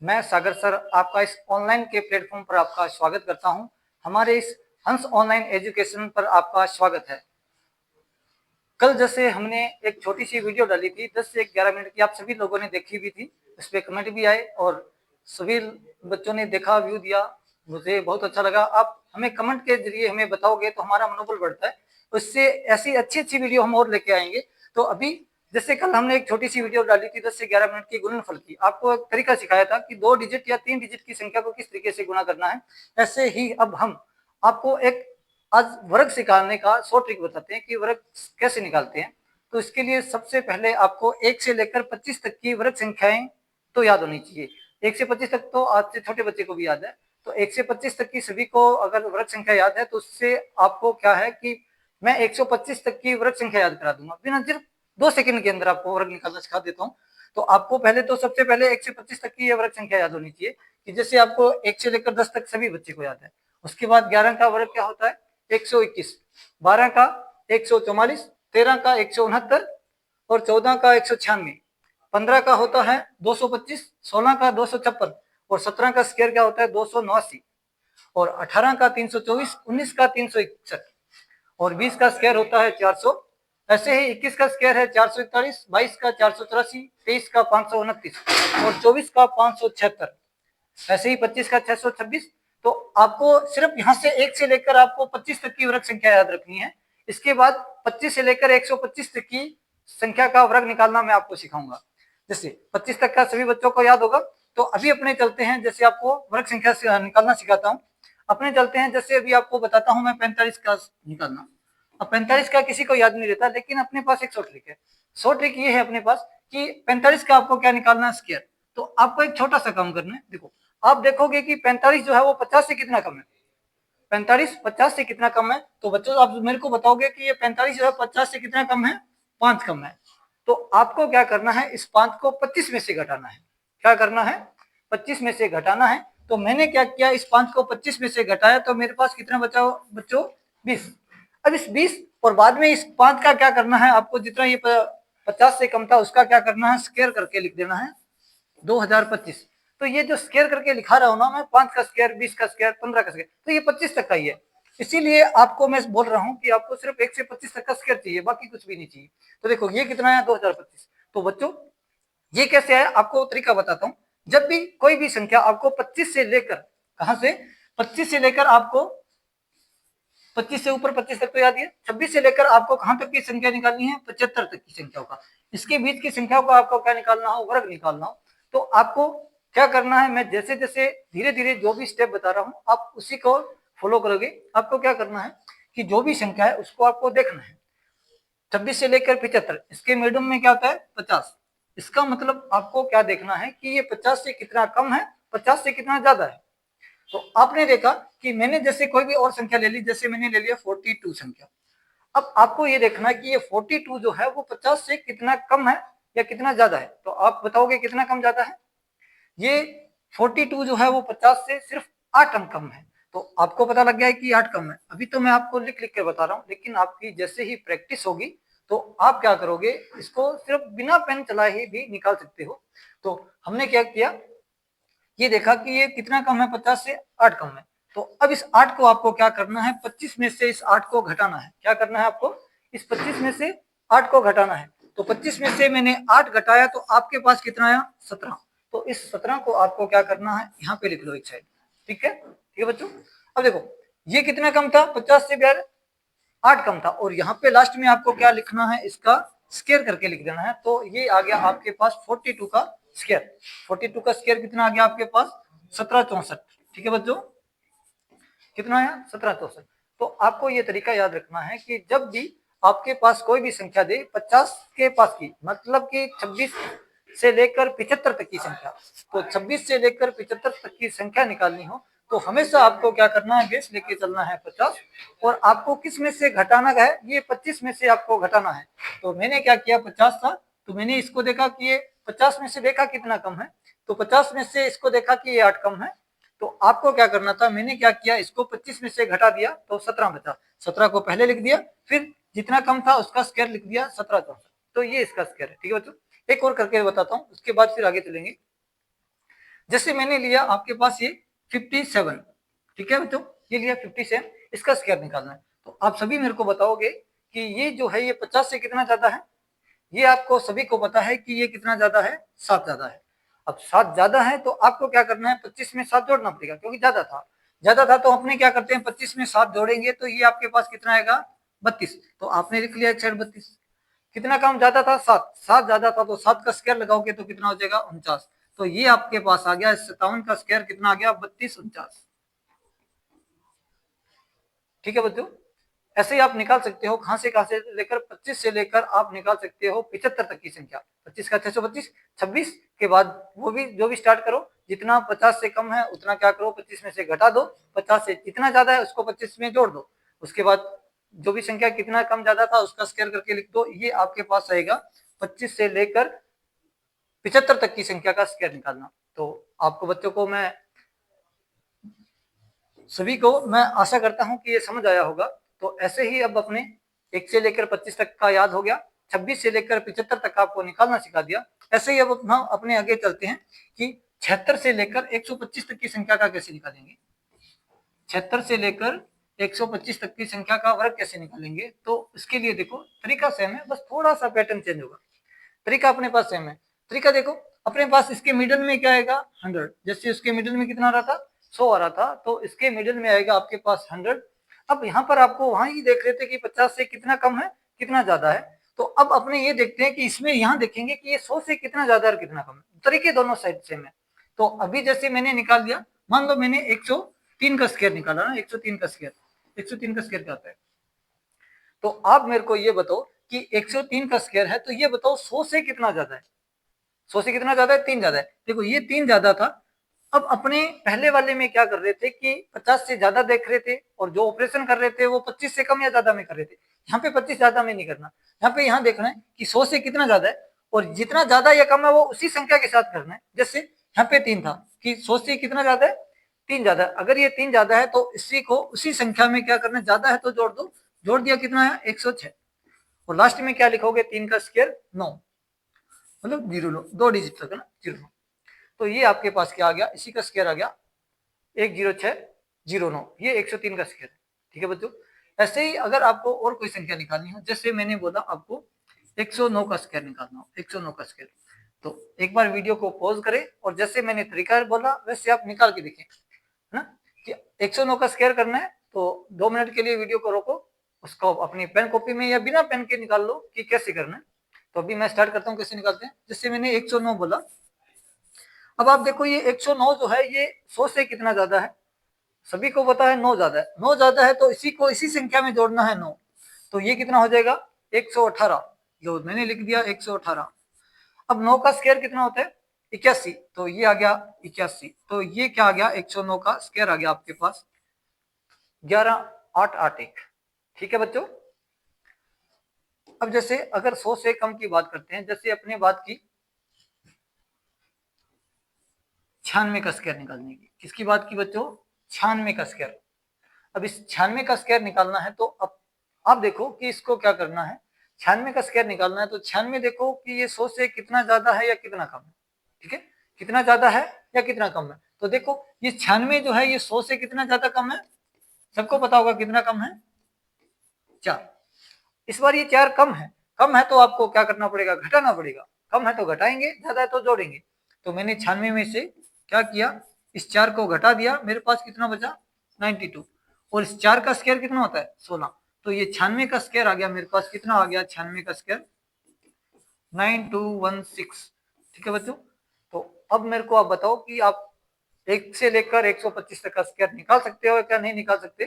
मैं सागर सर आपका इस ऑनलाइन के प्लेटफॉर्म पर आपका स्वागत करता हूं। हमारे इस हंस ऑनलाइन एजुकेशन पर आपका स्वागत है। कल जैसे हमने एक छोटी सी वीडियो डाली थी 10 से 11 मिनट की, आप सभी लोगों ने देखी भी थी, उस पर कमेंट भी आए और सभी बच्चों ने देखा, व्यू दिया, मुझे बहुत अच्छा लगा। आप हमें कमेंट के जरिए हमें बताओगे तो हमारा मनोबल बढ़ता है, उससे ऐसी अच्छी अच्छी वीडियो हम और लेके आएंगे। तो अभी जैसे कल हमने एक छोटी सी वीडियो डाली थी 10 से 11 मिनट की गुणनफल की, आपको एक तरीका सिखाया था कि 2 डिजिट या 3 डिजिट की संख्या को किस तरीके से गुणा करना है। ऐसे ही अब हम आपको एक आज वर्ग निकालने का 100 ट्रिक बताते हैं कि वर्ग कैसे निकालते हैं। तो इसके लिए सबसे पहले आपको 1 से लेकर 25 तक की वर्ग संख्याएं तो याद होनी चाहिए। 1 से 25 तक तो आज से छोटे बच्चे को भी याद है, तो 1 से 25 तक की सभी को अगर वर्ग संख्या याद है तो उससे आपको क्या है कि मैं 125 तक की वर्ग संख्या याद करा दूंगा, बिना सिर्फ 2 सेकंड के अंदर आपको वर्ग निकालना सिखा देता हूँ। तो आपको पहले तो सबसे पहले 1 से 25 तक की ये वर्ग संख्या याद होनी चाहिए कि जैसे आपको 1 से लेकर 10 तक सभी बच्चे को याद है। उसके बाद 11 का वर्ग क्या होता है 121, 12 का 144, 13 का 169 और 14 का 196, 15 का होता है 225, 16 का 256 और 17 का स्क्वायर क्या होता है 289 और 18 का 324, 19 का 361 और 20 का स्क्वायर होता है 400। ऐसे ही 21 का स्क्वायर है 441, 22 का 484, 23 का 529 और 24 का 576। ऐसे ही 25 का 626। तो आपको सिर्फ यहाँ से 1 से लेकर आपको 25 तक की वर्ग संख्या याद रखनी है। इसके बाद 25 से लेकर 125 तक की संख्या का वर्ग निकालना मैं आपको सिखाऊंगा। जैसे 25 तक का सभी बच्चों को याद होगा, तो अभी अपने चलते हैं, जैसे आपको वर्ग संख्या निकालना सिखाता हूँ। अपने चलते हैं, जैसे अभी आपको बताता हूँ मैं 45 का निकालना। अब 45 का किसी को याद नहीं रहता, लेकिन अपने पास एक 100 ट्रिक है। 100 ट्रिक ये है अपने पास कि 45 का आपको क्या निकालना है स्क्वायर। तो आपको एक छोटा सा काम करना है। देखो, आप देखोगे कि 45 जो है वो 50 से कितना कम है। 45 50 से कितना कम है, तो बच्चों आप मेरे को बताओगे कि ये 45 जो है 50 से कितना कम है, 5 कम है। तो आपको क्या करना है, इस 5 को 25 में से घटाना है। क्या करना है, 25 में से घटाना है। तो मैंने क्या किया, इस 5 को 25 में से घटाया तो मेरे पास कितना बचा बच्चों 20। अब इस 20 और बाद में इस 5 का क्या करना है, आपको जितना ये 50 से कम था उसका क्या करना है, स्क्वायर करके लिख देना है 2025। तो ये जो स्क्वायर करके लिखा रहा हूं ना मैं, 5 का स्क्वायर, 20 का स्क्वायर, 15 का स्क्वायर, तो ये 25 तक का ही है। इसीलिए आपको मैं बोल रहा हूं कि आपको सिर्फ 1 से 25 तक का स्क्वायर चाहिए, बाकी कुछ भी नहीं चाहिए। तो देखो ये कितना है 2025। तो बच्चों ये कैसे है, आपको तरीका बताता हूं। जब भी कोई भी संख्या आपको 25 से लेकर, कहां से 25 से लेकर आपको 25 से ऊपर 25 तक तो याद है, 26 से लेकर आपको कहां तक की संख्या निकालनी है, 75 तक की संख्याओं का, इसके बीच की संख्याओं का आपको क्या निकालना हो, वर्ग निकालना हो। तो आपको क्या करना है, मैं जैसे जैसे धीरे धीरे जो भी स्टेप बता रहा हूं आप उसी को फॉलो करोगे। आपको क्या करना है कि जो भी संख्या है उसको आपको देखना है। 26 से लेकर 75, इसके मीडियम में क्या होता है 50। इसका मतलब आपको क्या देखना है कि ये 50 से कितना कम है, 50 से कितना ज्यादा है। तो आपने देखा कि मैंने जैसे कोई भी और संख्या ले ली, जैसे मैंने ले लिया 42 संख्या। अब आपको ये देखना है कि ये 42 जो है वो 50 से कितना कम है या कितना ज्यादा है। तो आप बताओगे कितना कम ज्यादा है। ये 42 जो है वो 50 से सिर्फ 8 अंक कम है। तो आपको पता लग गया है कि 8 कम है। अभी तो मैं आपको लिख लिख कर बता रहा हूँ, लेकिन आपकी जैसे ही प्रैक्टिस होगी तो आप क्या करोगे, इसको सिर्फ बिना पेन चलाए ही भी निकाल सकते हो। तो हमने क्या किया, ये देखा कि ये कितना कम है, 50 से 8 कम है। तो अब इस 8 को आपको क्या करना है, 25 में से इस 8 को घटाना है। क्या करना है आपको, इस 25 में से 8 को घटाना है। तो 25 में से मैंने 8 घटाया तो आपके पास कितना आया 17। तो इस 17 को आपको क्या करना है, यहाँ पे लिख लो एक साइड। ठीक है, ठीक है बच्चों। अब देखो ये कितना कम था, 50 से 8 कम था, और यहाँ पे लास्ट में आपको क्या लिखना है, इसका स्क्वायर करके लिख देना है। तो ये आ गया आपके पास 42 का स्क्वायर। 42 का स्क्वायर कितना आ गया आपके पास 1764। ठीक है बच्चों, कितना आया 1764। तो आपको ये तरीका याद रखना है कि जब भी आपके पास कोई भी संख्या दे 50 के पास की, मतलब कि 26 से लेकर 75 तक की संख्या, तो 26 से लेकर 75 तक की संख्या निकालनी हो तो हमेशा आपको क्या करना है, बेस लेके चलना है 50। और आपको किस में से घटाना है, ये 25 में से आपको घटाना है। तो मैंने क्या किया, 50 था तो मैंने इसको देखा कि ये 50 में से देखा कितना कम है, तो 50 में से इसको देखा कि ये 8 कम है। तो आपको क्या करना था, मैंने क्या किया, इसको 25 में से घटा दिया तो 17 बचा। 17 को पहले लिख दिया, फिर जितना कम था उसका स्क्वायर लिख दिया 1764। तो ये इसका स्क्वायर है। ठीक है बच्चों, एक और करके बताता हूँ, उसके बाद फिर आगे चलेंगे। जैसे मैंने लिया आपके पास ये 57, ठीक है बच्चों, ये लिया 57, इसका स्क्वायर निकालना है। तो आप सभी मेरे को बताओगे कि ये जो है ये 50 से कितना ज्यादा है। ये आपको सभी को पता है कि ये कितना ज्यादा है, 7 ज्यादा है। अब 7 ज्यादा है तो आपको क्या करना है, 25 में 7 जोड़ना पड़ेगा, क्योंकि ज्यादा था तो अपने क्या करते हैं 25 में 7 जोड़ेंगे तो ये आपके पास कितना आएगा, 32। तो आपने लिख लिया एक साइड 32। कितना काम ज्यादा था, 7। 7 ज्यादा था तो 7 का स्क्वायर लगाओगे तो कितना हो जाएगा, 49। तो ये आपके पास आ गया 57 का स्क्वायर कितना आ गया, 32 49। ठीक है बच्चों, ऐसे ही आप निकाल सकते हो, कहां से लेकर 25 से लेकर आप निकाल सकते हो 75 तक की संख्या। 25 का 625, 26 के बाद वो भी जो भी स्टार्ट करो, जितना 50 से कम है उतना क्या करो, 25 में से घटा दो, 50 से जितना ज्यादा है उसको 25 में जोड़ दो, उसके बाद जो भी संख्या कितना कम ज्यादा था उसका स्क्वायर करके लिख दो। ये आपके पास आएगा 25 से लेकर 75 तक की संख्या का स्क्वायर निकालना। तो आपको बच्चों को मैं सभी को मैं आशा करता हूं कि ये समझ आया होगा। तो ऐसे ही अब अपने 1 से लेकर 25 तक का याद हो गया, 26 से लेकर 75 तक आपको निकालना सिखा दिया। ऐसे ही अब हम अपने आगे चलते हैं कि 76 से लेकर 125 तक की संख्या का कैसे निकालेंगे। 76 से लेकर 125 तक की संख्या का वर्ग कैसे निकालेंगे। तो इसके लिए देखो तरीका सेम है, बस थोड़ा सा पैटर्न चेंज होगा। तरीका अपने पास सेम है। तरीका देखो, अपने पास इसके मिडल में क्या आएगा, 100। जैसे उसके मिडल में कितना आ रहा था, 100 आ रहा था, तो इसके मिडल में आएगा आपके पास 100। अब यहाँ पर आपको वहां ही देख रहे थे कि 50 से कितना कम है कितना ज्यादा है। तो अब अपने ये देखते हैं कि इसमें यहाँ देखेंगे कि ये 100 से कितना ज्यादा और कितना कम है। तरीके दोनों साइड सेम है। तो अभी जैसे मैंने निकाल दिया, मान लो मैंने 103 का स्क्वायर निकाला ना, 103 का स्क्वायर, 103 का स्क्वायर क्या आता है। तो आप मेरे को ये बताओ कि 103 का स्क्वायर है, तो ये बताओ 100 से कितना ज्यादा है। 100 से कितना ज्यादा है, 3 ज्यादा है। देखो ये 3 ज्यादा था। अब अपने पहले वाले में क्या कर रहे थे कि 50 से ज्यादा देख रहे थे, और जो ऑपरेशन कर रहे थे वो 25 से कम या ज्यादा में कर रहे थे। यहाँ पे 25 ज्यादा में नहीं करना, यहाँ पे यहाँ देखना है कि 100 से कितना ज्यादा है, और जितना ज्यादा या कम है वो उसी संख्या के साथ करना है। जैसे यहाँ पे 3 था कि 100 से कितना ज्यादा है, 3 ज्यादा है। अगर ये 3 ज्यादा है तो इसी को उसी संख्या में क्या करना है, ज्यादा है तो जोड़ दो। जोड़ दिया, कितना है 106। और लास्ट में क्या लिखोगे, 3 का स्क्वायर 9, मतलब 0 2 डिजिट तक है ना, 0। तो ये आपके पास क्या आ गया, इसी का स्क्वायर आ गया 10609। ये 103 का स्क्वायर है। ठीक है बच्चों, ऐसे ही अगर आपको और कोई संख्या निकालनी हो, जैसे मैंने बोला आपको 109 का स्क्वायर निकालना हो, 109 का स्क्वायर, तो एक बार वीडियो को पॉज करें और जैसे मैंने तरीका बोला वैसे आप निकाल के देखें, है ना। कि 109 का स्क्वायर करना है तो 2 मिनट के लिए वीडियो को रोको, उसको अपनी पेन कॉपी में या बिना पेन के निकाल लो कि कैसे करना है। तो अभी मैं स्टार्ट करता हूँ कैसे निकालते हैं। जैसे मैंने 109 बोला, अब आप देखो ये 109 जो है ये 100 से कितना ज्यादा है, सभी को पता है 9 ज्यादा है। 9 ज्यादा है तो इसी को इसी संख्या में जोड़ना है 9। तो ये कितना हो जाएगा 118, जो मैंने लिख दिया 118। अब 9 का स्क्वायर कितना होता है 81, तो ये आ गया 81। तो ये क्या आ गया 109 का स्क्वायर आ गया आपके पास 11881। ठीक है बच्चों, अब जैसे अगर 100 से कम की बात करते हैं, जैसे अपने बात की 96 का स्क्वायर निकालने की। किसकी बात की बच्चों, 96 का स्क्वायर। अब इस 96 का स्क्वायर निकालना है तो अब आप देखो कि इसको क्या करना है, 96 का स्क्वायर निकालना है तो 96 देखो कि ये 100 से कितना ज्यादा है या कितना कम है। ठीक है, कितना ज्यादा है या कितना कम है। तो देखो ये 96 जो है ये 100 से कितना ज्यादा कम है, सबको पता होगा कितना कम है, 4। इस बार ये 4 कम है। कम है तो आपको क्या करना पड़ेगा, घटाना पड़ेगा। कम है तो घटाएंगे, ज्यादा है तो जोड़ेंगे। तो मैंने 96 में से क्या किया, इस 4 को घटा दिया, मेरे पास कितना बचा 92। और इस 4 का स्क्वायर कितना होता है 16। तो ये 96 का स्क्वायर आ गया मेरे पास, कितना आ गया 96 का स्क्वायर 9216। ठीक है बच्चों, तो अब मेरे को आप बताओ कि आप 1 से लेकर 125 तक का स्क्वायर निकाल सकते हो या क्या नहीं निकाल सकते।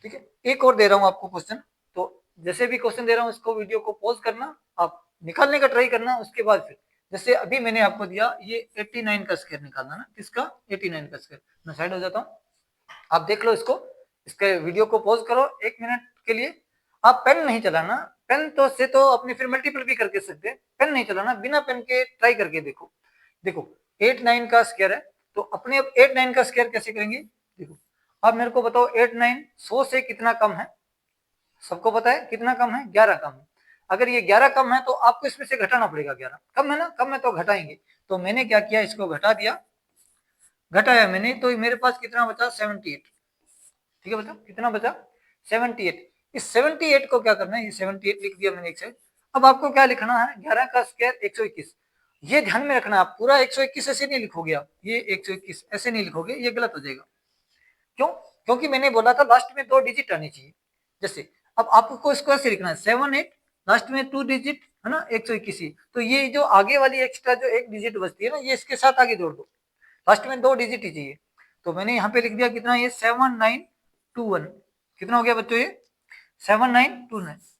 ठीक है, एक और दे रहा हूं आपको क्वेश्चन। तो जैसे भी क्वेश्चन दे रहा हूं इसको वीडियो को पॉज करना, आप निकालने का ट्राई करना। उसके बाद फिर जैसे अभी मैंने आपको दिया ये 89 का स्क्वायर निकालना ना, किसका 89 का स्क्वायर। मैं साइड हो जाता हूँ, आप देख लो इसको, इसके वीडियो को पॉज करो 1 मिनट के लिए। आप पेन नहीं चलाना, पेन तो से तो अपने फिर मल्टीपल भी करके सकते हैं, पेन नहीं चलाना, बिना पेन के ट्राई करके देखो। देखो 89 का स्क्वायर है, तो अपने अब 89 का स्क्वायर कैसे करेंगे। देखो अब मेरे को बताओ 89 100 से कितना कम है, सबको पता है कितना कम है, 11 कम है। अगर ये 11 कम है तो आपको इसमें से घटाना पड़ेगा, 11 कम है ना, कम है तो घटाएंगे। तो मैंने क्या किया, इसको घटा दिया, घटाया मैंने, तो मेरे पास कितना बचा, 78। ठीक है, बताओ कितना बचा, 78। इस 78 को क्या करना है, ये 78 लिख दिया मैंने एक साइड। अब आपको क्या लिखना है, 11 का स्क्वायर 121। ये ध्यान में रखना, आप पूरा 121 ऐसे नहीं लिखोगे, आप ये 121 ऐसे नहीं लिखोगे, ये गलत हो जाएगा। क्यों, क्योंकि मैंने बोला था लास्ट में 2 डिजिट आनी चाहिए। जैसे अब आपको इसको ऐसे लिखना है 78, लास्ट में 2 डिजिट है ना, 121। तो ये जो आगे वाली एक्स्ट्रा जो 1 डिजिट बचती है ना, ये इसके साथ आगे जोड़ दो, लास्ट में 2 डिजिट ही चाहिए। तो मैंने यहाँ पे लिख दिया कितना, ये 7921। कितना हो गया बच्चों, ये 7929,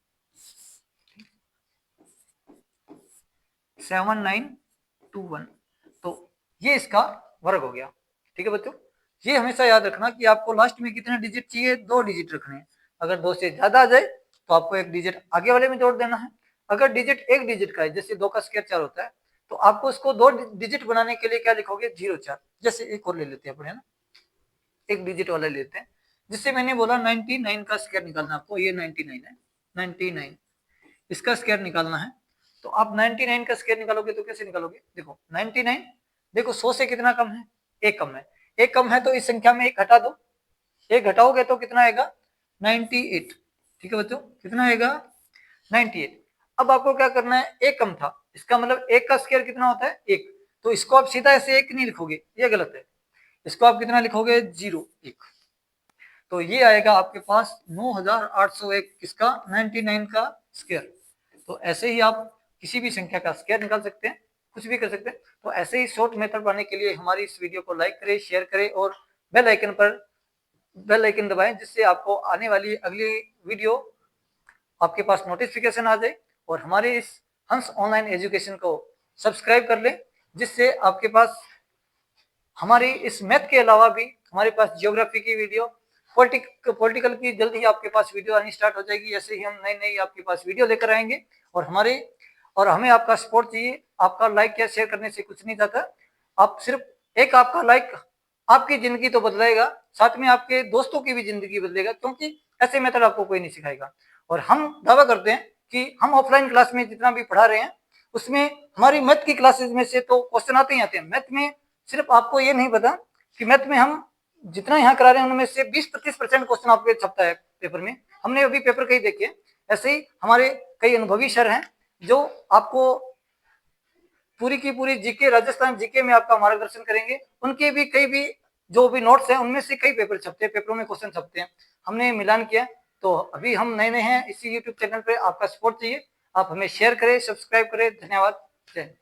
7921। तो ये इसका वर्ग हो गया। ठीक है बच्चों, ये हमेशा याद रखना कि आपको लास्ट में कितने डिजिट चाहिए, 2 डिजिट रखने हैं। अगर 2 से ज्यादा आ जाए तो आपको 1 डिजिट आगे वाले में जोड़ देना है। अगर डिजिट 1 डिजिट का है, जैसे 2 का स्क्वायर 4 होता है, तो आपको उसको 2 डिजिट बनाने के लिए क्या लिखोगे, 04। जैसे एक और ले लेते हैं अपने, है ना, 1 डिजिट वाला लेते हैं। जिससे मैंने बोला 99 का स्क्वायर निकालना आपको, ये 99 है, 99 इसका स्क्वायर निकालना है। तो आप 99 का स्क्वायर निकालोगे तो कैसे निकालोगे, देखो 99, देखो 100 से कितना कम है, 1 कम है, 1 कम है तो इस संख्या में 1 घटा दो, 1 घटाओगे तो कितना आएगा, 98। ठीक है बच्चों, कितना आएगा, 98। अब आपको क्या करना है, 1 कम था, इसका मतलब 1 का स्क्वायर कितना होता है, 1। तो इसको आप सीधा ऐसे 1 नहीं लिखोगे, ये गलत है, इसको आप कितना लिखोगे, 01। तो ये आएगा आपके पास 9801 किसका, 99 का स्क्वायर। तो ऐसे ही आप किसी भी संख्या का स्क्वायर निकाल सकते हैं, कुछ भी कर सकते हैं। तो ऐसे ही शॉर्ट मेथड पाने के लिए हमारी इस वीडियो को लाइक करें, शेयर करें और बेल आइकन दबाएं, जिससे आपको आने वाली अगली वीडियो आपके पास नोटिफिकेशन आ जाए। और हमारे इस हंस ऑनलाइन एजुकेशन को सब्सक्राइब कर लें, जिससे आपके पास हमारी इस मैथ के अलावा भी हमारे पास जियोग्राफी की वीडियो, पॉलिटिकल की जल्द ही आपके पास वीडियो आनी स्टार्ट हो जाएगी। ऐसे ही हम नई नई आपके पास वीडियो लेकर आएंगे। और हमें आपका सपोर्ट चाहिए, आपका लाइक या शेयर करने से कुछ नहीं जाता। आप सिर्फ एक आपका लाइक आपकी जिंदगी तो बदलाएगा, साथ में आपके दोस्तों की भी जिंदगी बदलेगा, क्योंकि ऐसे मेथड आपको कोई नहीं सिखाएगा। और हम दावा करते हैं कि हम ऑफलाइन क्लास में जितना भी पढ़ा रहे हैं, उसमें हमारी मैथ की क्लासेस में से तो क्वेश्चन आते ही आते हैं। मैथ में सिर्फ आपको ये नहीं पता कि मैथ में हम जितना यहाँ करा रहे हैं उनमें से 20-25% क्वेश्चन आपके छपता है पेपर में। हमने अभी पेपर कई देखे। ऐसे ही हमारे कई अनुभवी सर हैं जो आपको पूरी की पूरी जीके, राजस्थान जीके में आपका मार्गदर्शन करेंगे। उनके भी कई भी जो भी नोट्स हैं उनमें से कई पेपर छपते हैं, पेपरों में क्वेश्चन छपते हैं। हमने मिलान किया। तो अभी हम नए नए हैं इसी यूट्यूब चैनल पे, आपका सपोर्ट चाहिए। आप हमें शेयर करें, सब्सक्राइब करें। धन्यवाद, जय हिंद।